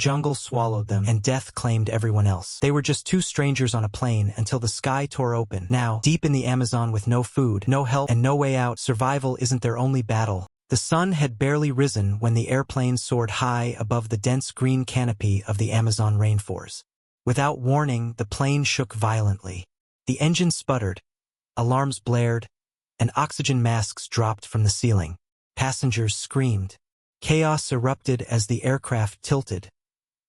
jungle swallowed them, and death claimed everyone else. They were just two strangers on a plane until the sky tore open. Now, deep in the Amazon with no food, no help, and no way out, survival isn't their only battle. The sun had barely risen when the airplane soared high above the dense green canopy of the Amazon rainforest. Without warning, the plane shook violently. The engine sputtered, alarms blared, and oxygen masks dropped from the ceiling. Passengers screamed. Chaos erupted as the aircraft tilted,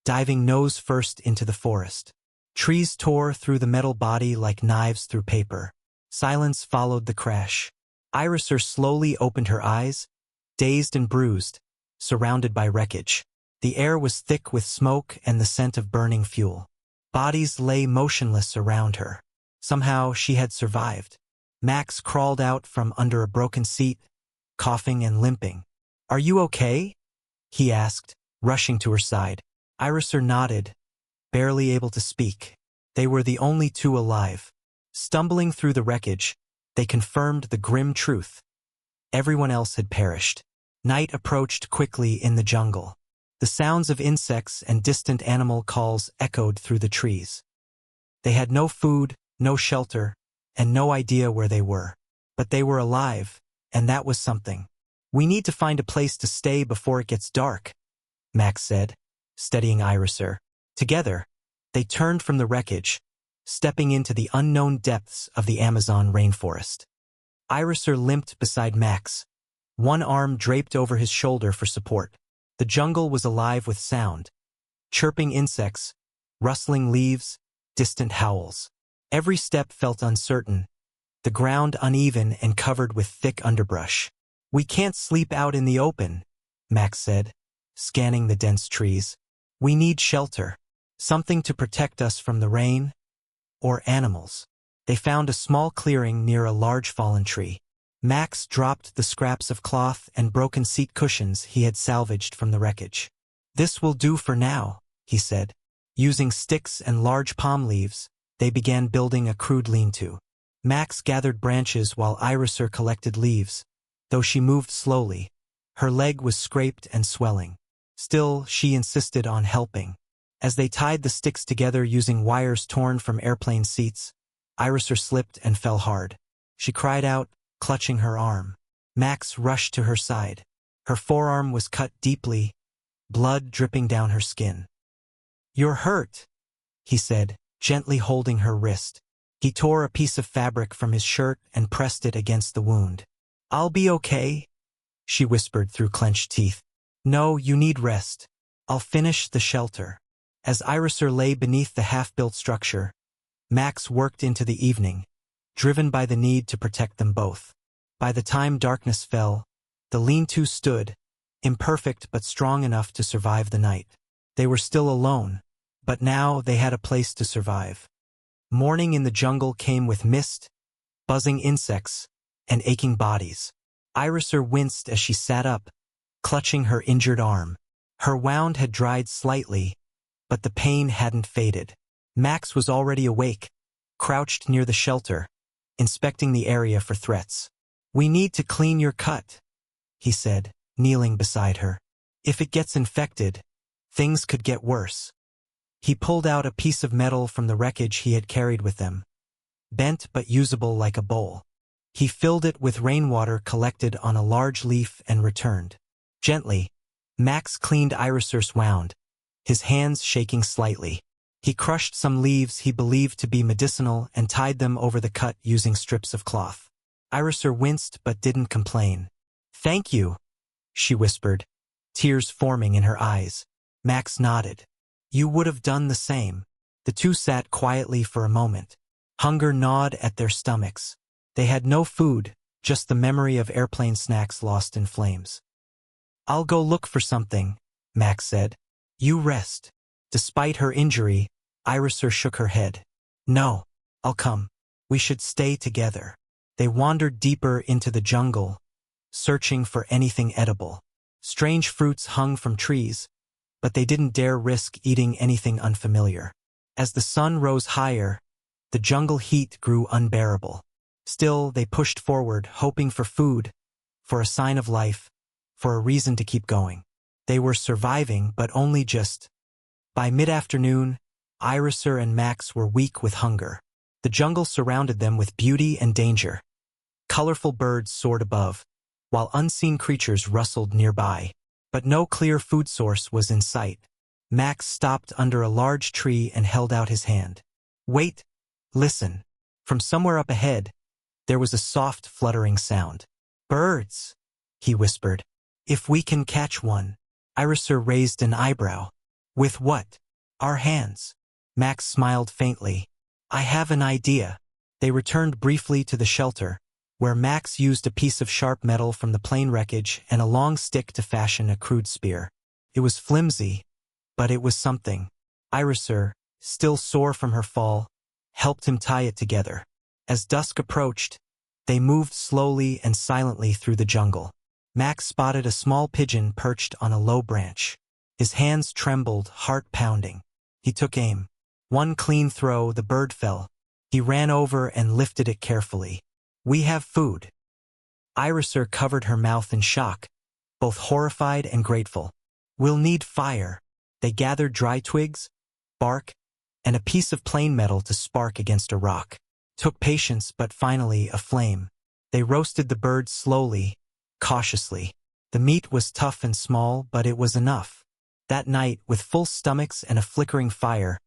diving nose first into the forest. Trees tore through the metal body like knives through paper. Silence followed the crash. Iriser slowly opened her eyes, dazed and bruised, surrounded by wreckage. The air was thick with smoke and the scent of burning fuel. Bodies lay motionless around her. Somehow she had survived. Max crawled out from under a broken seat, coughing and limping. "Are you okay?" he asked, rushing to her side. Iriser nodded, barely able to speak. They were the only two alive. Stumbling through the wreckage, they confirmed the grim truth. Everyone else had perished. Night approached quickly in the jungle. The sounds of insects and distant animal calls echoed through the trees. They had no food, no shelter, and no idea where they were. But they were alive, and that was something. "We need to find a place to stay before it gets dark," Max said, steadying Iriser. Together, they turned from the wreckage, stepping into the unknown depths of the Amazon rainforest. Iriser limped beside Max, one arm draped over his shoulder for support. The jungle was alive with sound. Chirping insects, rustling leaves, distant howls. Every step felt uncertain, the ground uneven and covered with thick underbrush. "We can't sleep out in the open," Max said, scanning the dense trees. "We need shelter, something to protect us from the rain or animals." They found a small clearing near a large fallen tree. Max dropped the scraps of cloth and broken seat cushions he had salvaged from the wreckage. "This will do for now," he said. Using sticks and large palm leaves, they began building a crude lean-to. Max gathered branches while Iriser collected leaves, though she moved slowly. Her leg was scraped and swelling. Still, she insisted on helping. As they tied the sticks together using wires torn from airplane seats, Iriser slipped and fell hard. She cried out, clutching her arm. Max rushed to her side. Her forearm was cut deeply, blood dripping down her skin. "You're hurt," he said, gently holding her wrist. He tore a piece of fabric from his shirt and pressed it against the wound. "I'll be okay," she whispered through clenched teeth. "No, you need rest. I'll finish the shelter." As Iriser lay beneath the half-built structure, Max worked into the evening, driven by the need to protect them both. By the time darkness fell, the lean-to stood, imperfect but strong enough to survive the night. They were still alone, but now they had a place to survive. Morning in the jungle came with mist, buzzing insects, and aching bodies. Iriser winced as she sat up, clutching her injured arm. Her wound had dried slightly, but the pain hadn't faded. Max was already awake, crouched near the shelter, inspecting the area for threats. "We need to clean your cut," he said, kneeling beside her. "If it gets infected, things could get worse." He pulled out a piece of metal from the wreckage he had carried with them, bent but usable like a bowl. He filled it with rainwater collected on a large leaf and returned. Gently, Max cleaned Iriser's wound, his hands shaking slightly. He crushed some leaves he believed to be medicinal and tied them over the cut using strips of cloth. Iriser winced but didn't complain. "Thank you," she whispered, tears forming in her eyes. Max nodded. "You would have done the same." The two sat quietly for a moment. Hunger gnawed at their stomachs. They had no food, just the memory of airplane snacks lost in flames. "I'll go look for something," Max said. "You rest." Despite her injury, Iriser shook her head. "No, I'll come. We should stay together." They wandered deeper into the jungle, searching for anything edible. Strange fruits hung from trees, but they didn't dare risk eating anything unfamiliar. As the sun rose higher, the jungle heat grew unbearable. Still, they pushed forward, hoping for food, for a sign of life, for a reason to keep going. They were surviving, but only just By mid-afternoon, Iriser and Max were weak with hunger. The jungle surrounded them with beauty and danger. Colorful birds soared above, while unseen creatures rustled nearby. But no clear food source was in sight. Max stopped under a large tree and held out his hand. "Wait, listen." From somewhere up ahead, there was a soft fluttering sound. "Birds," he whispered. "If we can catch one." Iriser raised an eyebrow. "With what?" "Our hands." Max smiled faintly. "I have an idea." They returned briefly to the shelter, where Max used a piece of sharp metal from the plane wreckage and a long stick to fashion a crude spear. It was flimsy, but it was something. Iriser, still sore from her fall, helped him tie it together. As dusk approached, they moved slowly and silently through the jungle. Max spotted a small pigeon perched on a low branch. His hands trembled, heart pounding. He took aim. One clean throw, the bird fell. He ran over and lifted it carefully. "We have food." Iriser covered her mouth in shock, both horrified and grateful. "We'll need fire." They gathered dry twigs, bark, and a piece of plain metal to spark against a rock. Took patience, but finally a flame. They roasted the bird slowly, cautiously. The meat was tough and small, but it was enough. That night, with full stomachs and a flickering fire,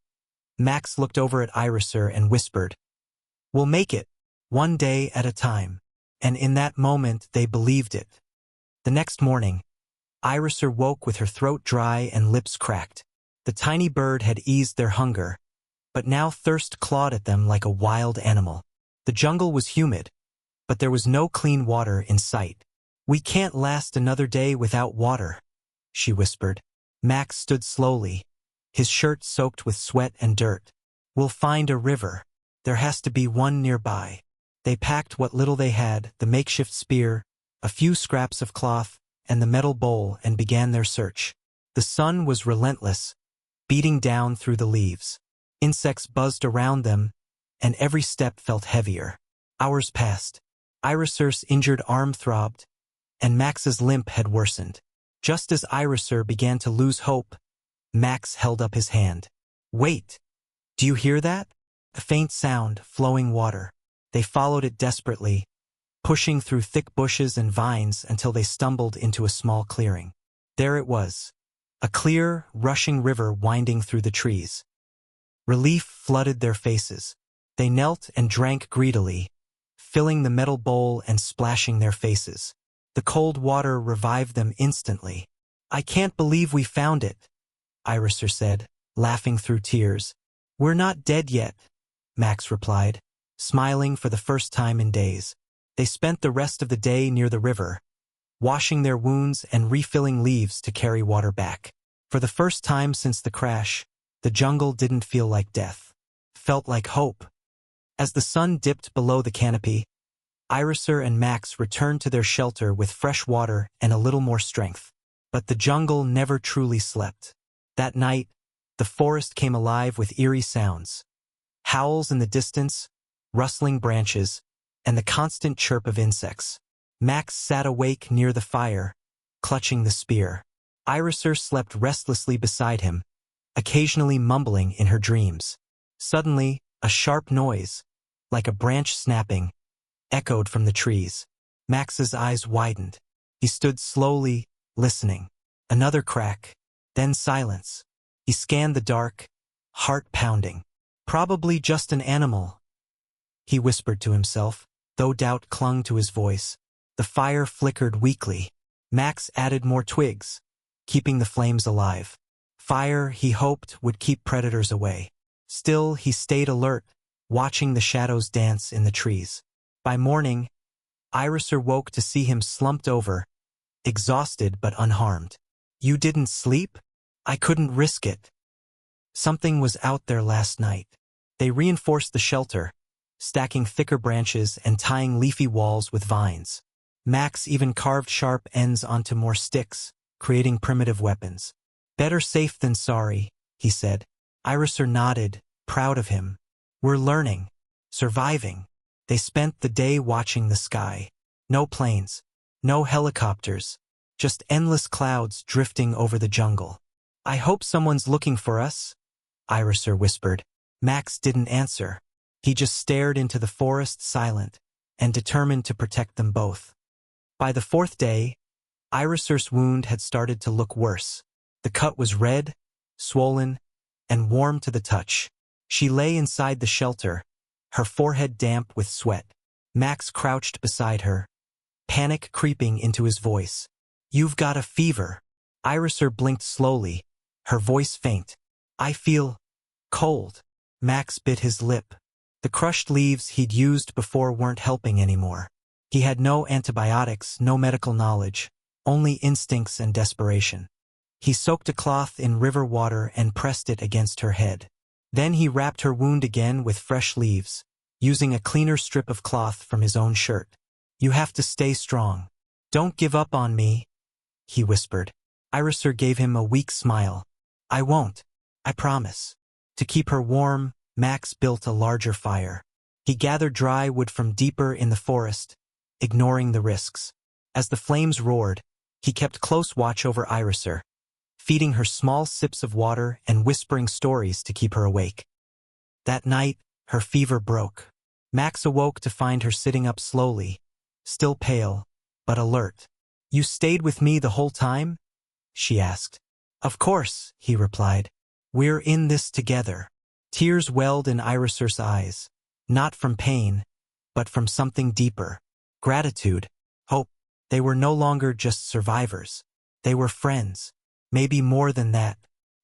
Max looked over at Iriser and whispered, "We'll make it, one day at a time." And in that moment, they believed it. The next morning, Iriser woke with her throat dry and lips cracked. The tiny bird had eased their hunger, but now thirst clawed at them like a wild animal. The jungle was humid, but there was no clean water in sight. "We can't last another day without water," she whispered. Max stood slowly, his shirt soaked with sweat and dirt. "We'll find a river. There has to be one nearby." They packed what little they had, the makeshift spear, a few scraps of cloth, and the metal bowl, and began their search. The sun was relentless, beating down through the leaves. Insects buzzed around them, and every step felt heavier. Hours passed. Iriser's injured arm throbbed, and Max's limp had worsened. Just as Iriser began to lose hope, Max held up his hand. "Wait! Do you hear that?" A faint sound, flowing water. They followed it desperately, pushing through thick bushes and vines until they stumbled into a small clearing. There it was, a clear, rushing river winding through the trees. Relief flooded their faces. They knelt and drank greedily, filling the metal bowl and splashing their faces. The cold water revived them instantly. "I can't believe we found it," Iriser said, laughing through tears. "We're not dead yet," Max replied, smiling for the first time in days. They spent the rest of the day near the river, washing their wounds and refilling leaves to carry water back. For the first time since the crash, the jungle didn't feel like death. It felt like hope. As the sun dipped below the canopy, Iriser and Max returned to their shelter with fresh water and a little more strength. But the jungle never truly slept. That night, the forest came alive with eerie sounds. Howls in the distance, rustling branches, and the constant chirp of insects. Max sat awake near the fire, clutching the spear. Iriser slept restlessly beside him, occasionally mumbling in her dreams. Suddenly, a sharp noise, like a branch snapping, echoed from the trees. Max's eyes widened. He stood slowly, listening. Another crack, then silence. He scanned the dark, heart pounding. "Probably just an animal," he whispered to himself, though doubt clung to his voice. The fire flickered weakly. Max added more twigs, keeping the flames alive. Fire, he hoped, would keep predators away. Still, he stayed alert, watching the shadows dance in the trees. By morning, Iriser woke to see him slumped over, exhausted but unharmed. "You didn't sleep? I couldn't risk it." Something was out there last night. They reinforced the shelter, stacking thicker branches and tying leafy walls with vines. Max even carved sharp ends onto more sticks, creating primitive weapons. "Better safe than sorry," he said. Iriser nodded, proud of him. "We're learning, surviving." They spent the day watching the sky. No planes, no helicopters, just endless clouds drifting over the jungle. I hope someone's looking for us, Iriser whispered. Max didn't answer. He just stared into the forest, silent and determined to protect them both. By the fourth day, Iriser's wound had started to look worse. The cut was red, swollen, and warm to the touch. She lay inside the shelter, her forehead damp with sweat. Max crouched beside her, panic creeping into his voice. You've got a fever. Iriser blinked slowly, her voice faint. I feel cold. Max bit his lip. The crushed leaves he'd used before weren't helping anymore. He had no antibiotics, no medical knowledge, only instincts and desperation. He soaked a cloth in river water and pressed it against her head. Then he wrapped her wound again with fresh leaves, using a cleaner strip of cloth from his own shirt. You have to stay strong. Don't give up on me, he whispered. Iriser gave him a weak smile. I won't. I promise. To keep her warm, Max built a larger fire. He gathered dry wood from deeper in the forest, ignoring the risks. As the flames roared, he kept close watch over Iriser, feeding her small sips of water and whispering stories to keep her awake. That night, her fever broke. Max awoke to find her sitting up slowly, still pale, but alert. You stayed with me the whole time? She asked. Of course, he replied. We're in this together. Tears welled in Iriser's eyes, not from pain, but from something deeper. Gratitude, hope. They were no longer just survivors. They were friends. Maybe more than that.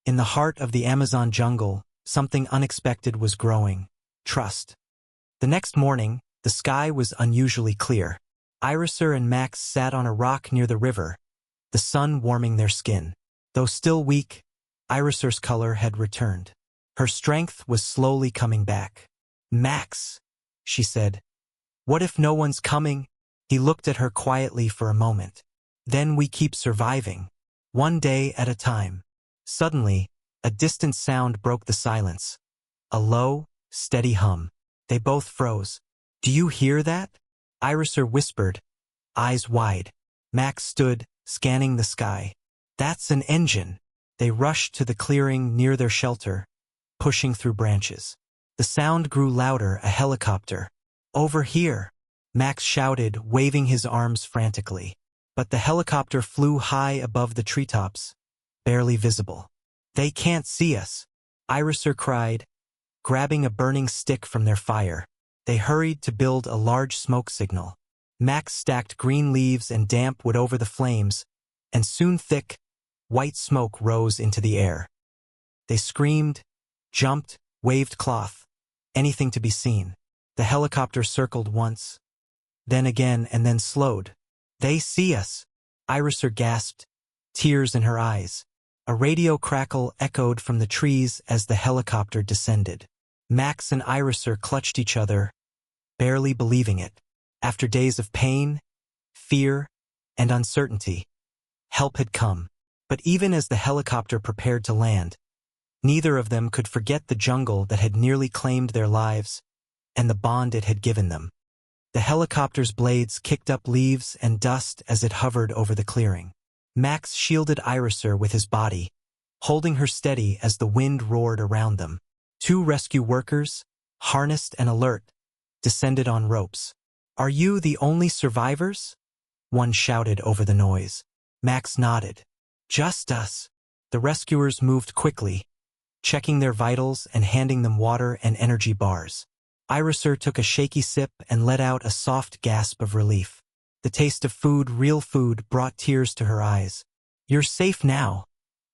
In the heart of the Amazon jungle, something unexpected was growing. Trust. The next morning, the sky was unusually clear. Iriser and Max sat on a rock near the river, the sun warming their skin. Though still weak, Iriser's color had returned. Her strength was slowly coming back. Max, she said. What if no one's coming? He looked at her quietly for a moment. Then we keep surviving, one day at a time. Suddenly, a distant sound broke the silence. A low, steady hum. They both froze. Do you hear that? Iriser whispered, eyes wide. Max stood, scanning the sky. That's an engine. They rushed to the clearing near their shelter, pushing through branches. The sound grew louder, a helicopter. Over here, Max shouted, waving his arms frantically. But the helicopter flew high above the treetops, barely visible. They can't see us, Iriser cried, grabbing a burning stick from their fire. They hurried to build a large smoke signal. Max stacked green leaves and damp wood over the flames, and soon thick, white smoke rose into the air. They screamed, jumped, waved cloth, anything to be seen. The helicopter circled once, then again, and then slowed. They see us, Iriser gasped, tears in her eyes. A radio crackle echoed from the trees as the helicopter descended. Max and Iriser clutched each other, barely believing it. After days of pain, fear, and uncertainty, help had come. But even as the helicopter prepared to land, neither of them could forget the jungle that had nearly claimed their lives and the bond it had given them. The helicopter's blades kicked up leaves and dust as it hovered over the clearing. Max shielded Iriser with his body, holding her steady as the wind roared around them. Two rescue workers, harnessed and alert, descended on ropes. Are you the only survivors? One shouted over the noise. Max nodded. Just us. The rescuers moved quickly, checking their vitals and handing them water and energy bars. Iriser took a shaky sip and let out a soft gasp of relief. The taste of food, real food, brought tears to her eyes. You're safe now,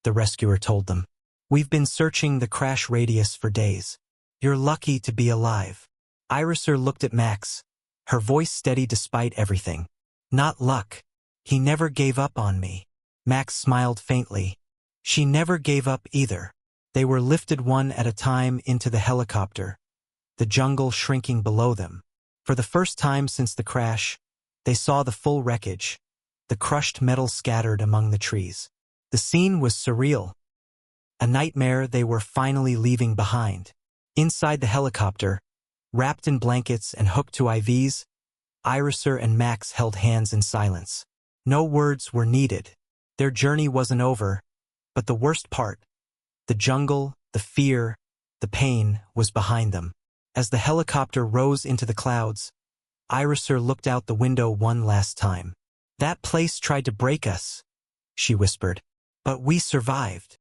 the rescuer told them. We've been searching the crash radius for days. You're lucky to be alive. Iriser looked at Max, her voice steady despite everything. Not luck. He never gave up on me. Max smiled faintly. She never gave up either. They were lifted one at a time into the helicopter, the jungle shrinking below them. For the first time since the crash, they saw the full wreckage, the crushed metal scattered among the trees. The scene was surreal. A nightmare they were finally leaving behind. Inside the helicopter, wrapped in blankets and hooked to IVs, Iriser and Max held hands in silence. No words were needed. Their journey wasn't over, But the worst part, the jungle, the fear, the pain, was behind them. As the helicopter rose into the clouds, Irisur looked out the window one last time. "That place tried to break us," she whispered. "But we survived."